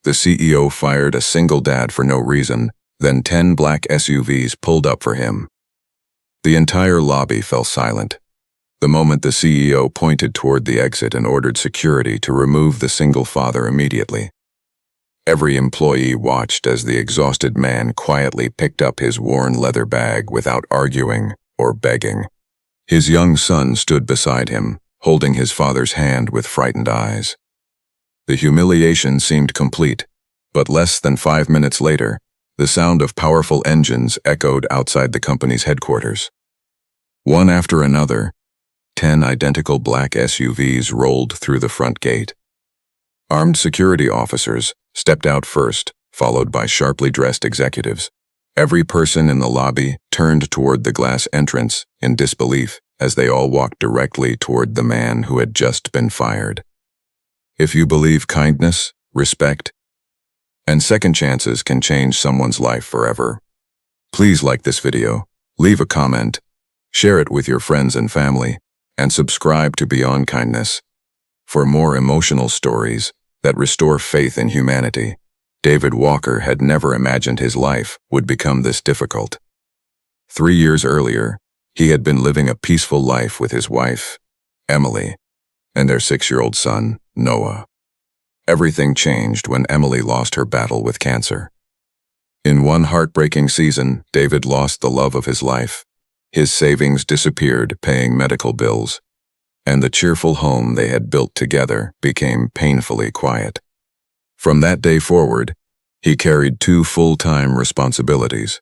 The CEO fired a single dad for no reason, then 10 black SUVs pulled up for him. The entire lobby fell silent. The moment the CEO pointed toward the exit and ordered security to remove the single father immediately. Every employee watched as the exhausted man quietly picked up his worn leather bag without arguing or begging. His young son stood beside him, holding his father's hand with frightened eyes. The humiliation seemed complete, but less than 5 minutes later, the sound of powerful engines echoed outside the company's headquarters. One after another, 10 identical black SUVs rolled through the front gate. Armed security officers stepped out first, followed by sharply dressed executives. Every person in the lobby turned toward the glass entrance in disbelief as they all walked directly toward the man who had just been fired. If you believe kindness, respect, and second chances can change someone's life forever, please like this video, leave a comment, share it with your friends and family, and subscribe to Beyond Kindness. For more emotional stories that restore faith in humanity, David Walker had never imagined his life would become this difficult. 3 years earlier, he had been living a peaceful life with his wife, Emily, and their 6-year-old son, Noah. Everything changed when Emily lost her battle with cancer. In one heartbreaking season, David lost the love of his life. His savings disappeared paying medical bills, and the cheerful home they had built together became painfully quiet. From that day forward, he carried 2 full-time responsibilities.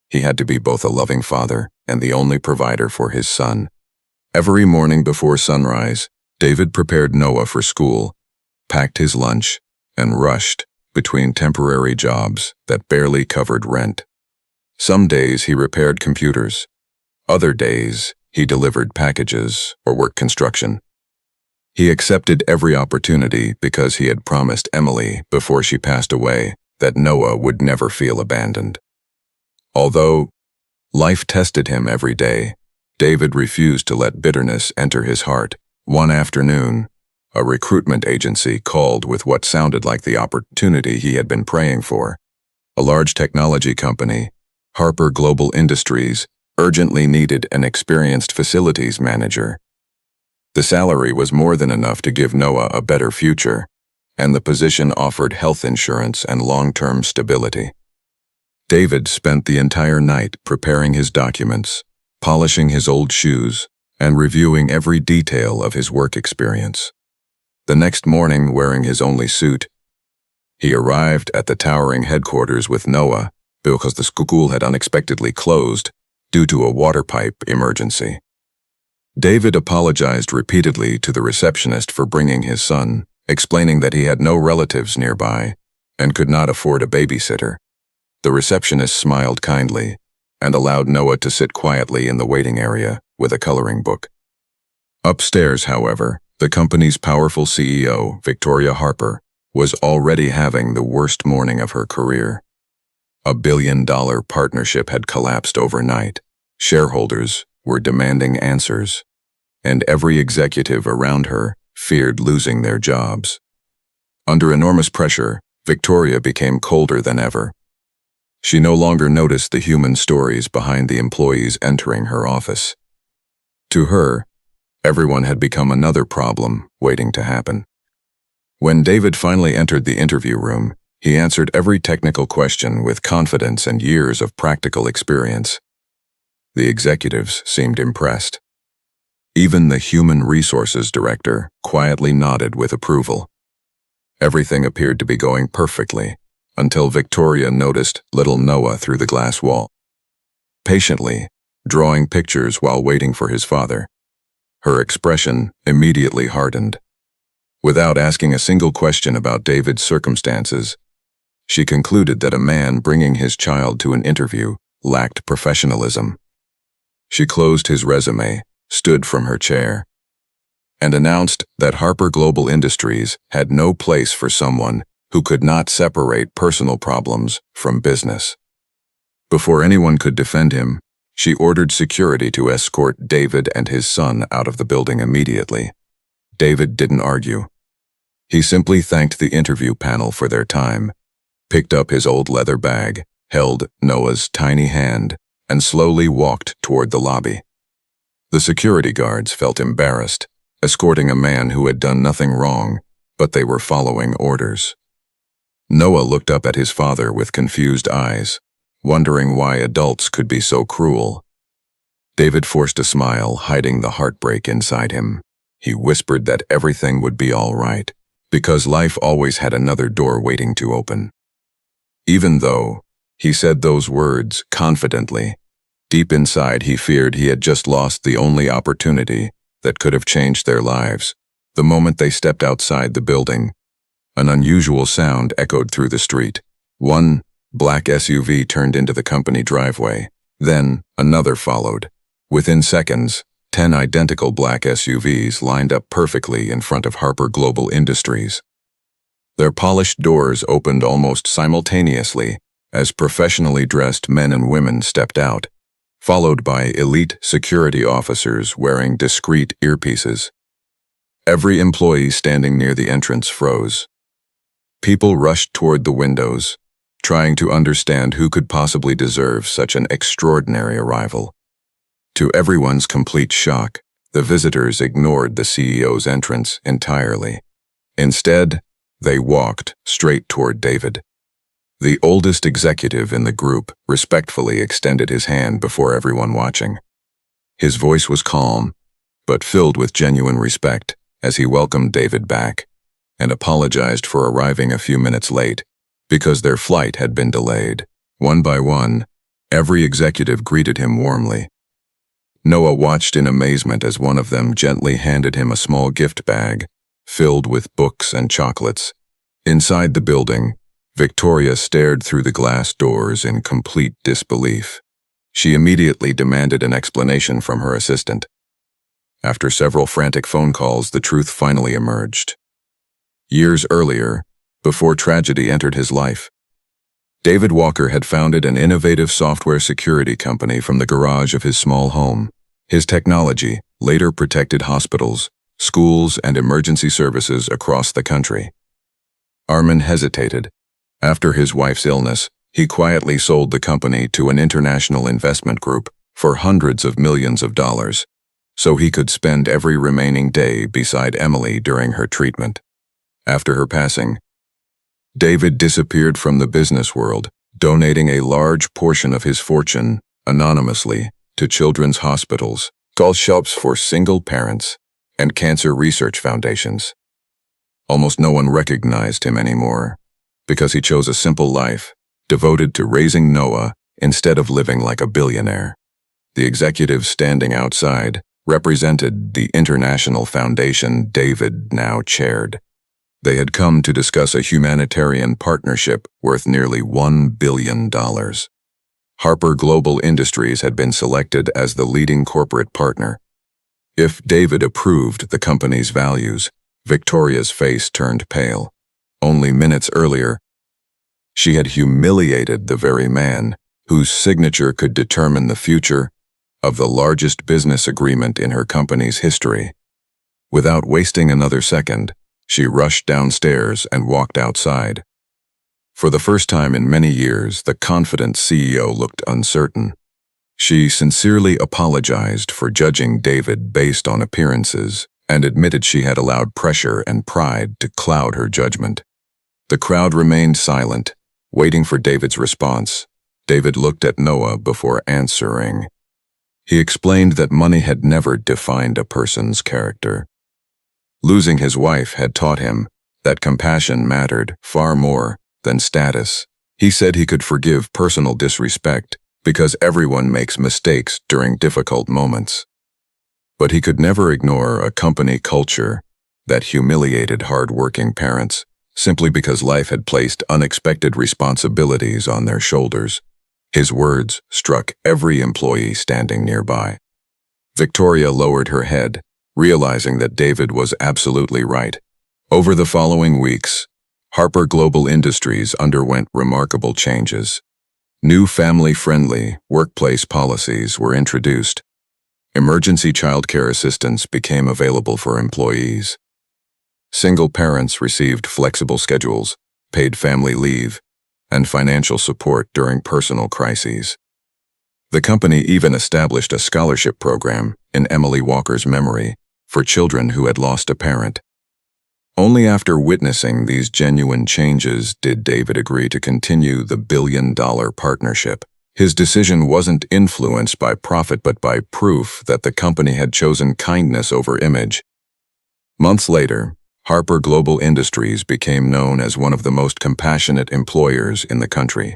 He had to be both a loving father and the only provider for his son. Every morning before sunrise, David prepared Noah for school, packed his lunch, and rushed between temporary jobs that barely covered rent. Some days he repaired computers. Other days, he delivered packages or worked construction. He accepted every opportunity because he had promised Emily before she passed away that Noah would never feel abandoned. Although life tested him every day, David refused to let bitterness enter his heart. One afternoon, a recruitment agency called with what sounded like the opportunity he had been praying for. A large technology company, Harper Global Industries, urgently needed an experienced facilities manager. The salary was more than enough to give Noah a better future, and the position offered health insurance and long-term stability. David spent the entire night preparing his documents, polishing his old shoes, and reviewing every detail of his work experience. The next morning, wearing his only suit, he arrived at the towering headquarters with Noah because the school had unexpectedly closed due to a water pipe emergency. David apologized repeatedly to the receptionist for bringing his son, explaining that he had no relatives nearby and could not afford a babysitter. The receptionist smiled kindly and allowed Noah to sit quietly in the waiting area with a coloring book. Upstairs, however, the company's powerful CEO, Victoria Harper, was already having the worst morning of her career. A billion-dollar partnership had collapsed overnight. Shareholders were demanding answers, and every executive around her feared losing their jobs. Under enormous pressure, Victoria became colder than ever. She no longer noticed the human stories behind the employees entering her office. To her, everyone had become another problem waiting to happen. When David finally entered the interview room, he answered every technical question with confidence and years of practical experience. The executives seemed impressed. Even the human resources director quietly nodded with approval. Everything appeared to be going perfectly, until Victoria noticed little Noah through the glass wall, patiently drawing pictures while waiting for his father. Her expression immediately hardened. Without asking a single question about David's circumstances, she concluded that a man bringing his child to an interview lacked professionalism. She closed his resume, stood from her chair, and announced that Harper Global Industries had no place for someone who could not separate personal problems from business. Before anyone could defend him, she ordered security to escort David and his son out of the building immediately. David didn't argue. He simply thanked the interview panel for their time, picked up his old leather bag, held Noah's tiny hand, and slowly walked toward the lobby. The security guards felt embarrassed, escorting a man who had done nothing wrong, but they were following orders. Noah looked up at his father with confused eyes, wondering why adults could be so cruel. David forced a smile, hiding the heartbreak inside him. He whispered that everything would be all right, because life always had another door waiting to open. Even though he said those words confidently, deep inside he feared he had just lost the only opportunity that could have changed their lives. The moment they stepped outside the building, an unusual sound echoed through the street. One black SUV turned into the company driveway. Then another followed. Within seconds, 10 identical black SUVs lined up perfectly in front of Harper Global Industries. Their polished doors opened almost simultaneously as professionally dressed men and women stepped out, followed by elite security officers wearing discreet earpieces. Every employee standing near the entrance froze. People rushed toward the windows, trying to understand who could possibly deserve such an extraordinary arrival. To everyone's complete shock, the visitors ignored the CEO's entrance entirely. Instead, they walked straight toward David. The oldest executive in the group respectfully extended his hand before everyone watching. His voice was calm, but filled with genuine respect as he welcomed David back and apologized for arriving a few minutes late because their flight had been delayed. One by one, every executive greeted him warmly. Noah watched in amazement as one of them gently handed him a small gift bag filled with books and chocolates. Inside the building, Victoria stared through the glass doors in complete disbelief. She immediately demanded an explanation from her assistant. After several frantic phone calls, the truth finally emerged. Years earlier, before tragedy entered his life, David Walker had founded an innovative software security company from the garage of his small home. His technology later protected hospitals, schools, and emergency services across the country. Armin hesitated. After his wife's illness, he quietly sold the company to an international investment group for hundreds of millions of dollars, so he could spend every remaining day beside Emily during her treatment. After her passing, David disappeared from the business world, donating a large portion of his fortune anonymously to children's hospitals, golf shops for single parents, and cancer research foundations. Almost no one recognized him anymore, because he chose a simple life, devoted to raising Noah instead of living like a billionaire. The executives standing outside represented the international foundation David now chaired. They had come to discuss a humanitarian partnership worth nearly $1 billion. Harper Global Industries had been selected as the leading corporate partner. If David approved the company's values, Victoria's face turned pale. Only minutes earlier, she had humiliated the very man whose signature could determine the future of the largest business agreement in her company's history. Without wasting another second, she rushed downstairs and walked outside. For the first time in many years, the confident CEO looked uncertain. She sincerely apologized for judging David based on appearances and admitted she had allowed pressure and pride to cloud her judgment. The crowd remained silent, waiting for David's response. David looked at Noah before answering. He explained that money had never defined a person's character. Losing his wife had taught him that compassion mattered far more than status. He said he could forgive personal disrespect because everyone makes mistakes during difficult moments. But he could never ignore a company culture that humiliated hard-working parents simply because life had placed unexpected responsibilities on their shoulders. His words struck every employee standing nearby. Victoria lowered her head, realizing that David was absolutely right. Over the following weeks, Harper Global Industries underwent remarkable changes. New family-friendly workplace policies were introduced. Emergency childcare assistance became available for employees. Single parents received flexible schedules, paid family leave, and financial support during personal crises. The company even established a scholarship program in Emily Walker's memory for children who had lost a parent. Only after witnessing these genuine changes did David agree to continue the billion-dollar partnership. His decision wasn't influenced by profit but by proof that the company had chosen kindness over image. Months later, Harper Global Industries became known as one of the most compassionate employers in the country.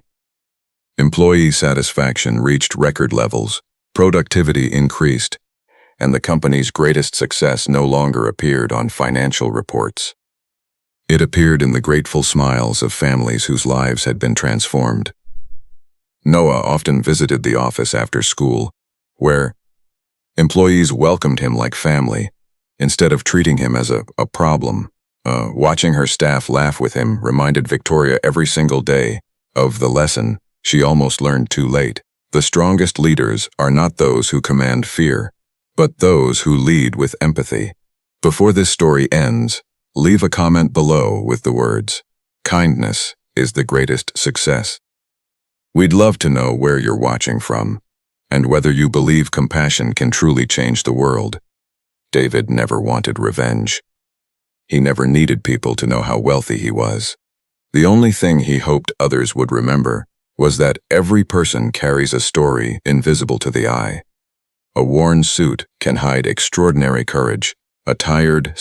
Employee satisfaction reached record levels, productivity increased, and the company's greatest success no longer appeared on financial reports. It appeared in the grateful smiles of families whose lives had been transformed. Noah often visited the office after school, where employees welcomed him like family, instead of treating him as a problem. Watching her staff laugh with him reminded Victoria every single day of the lesson she almost learned too late. The strongest leaders are not those who command fear, but those who lead with empathy. Before this story ends, leave a comment below with the words, "Kindness is the greatest success." We'd love to know where you're watching from, and whether you believe compassion can truly change the world. David never wanted revenge. He never needed people to know how wealthy he was. The only thing he hoped others would remember was that every person carries a story invisible to the eye. A worn suit can hide extraordinary courage. A tired,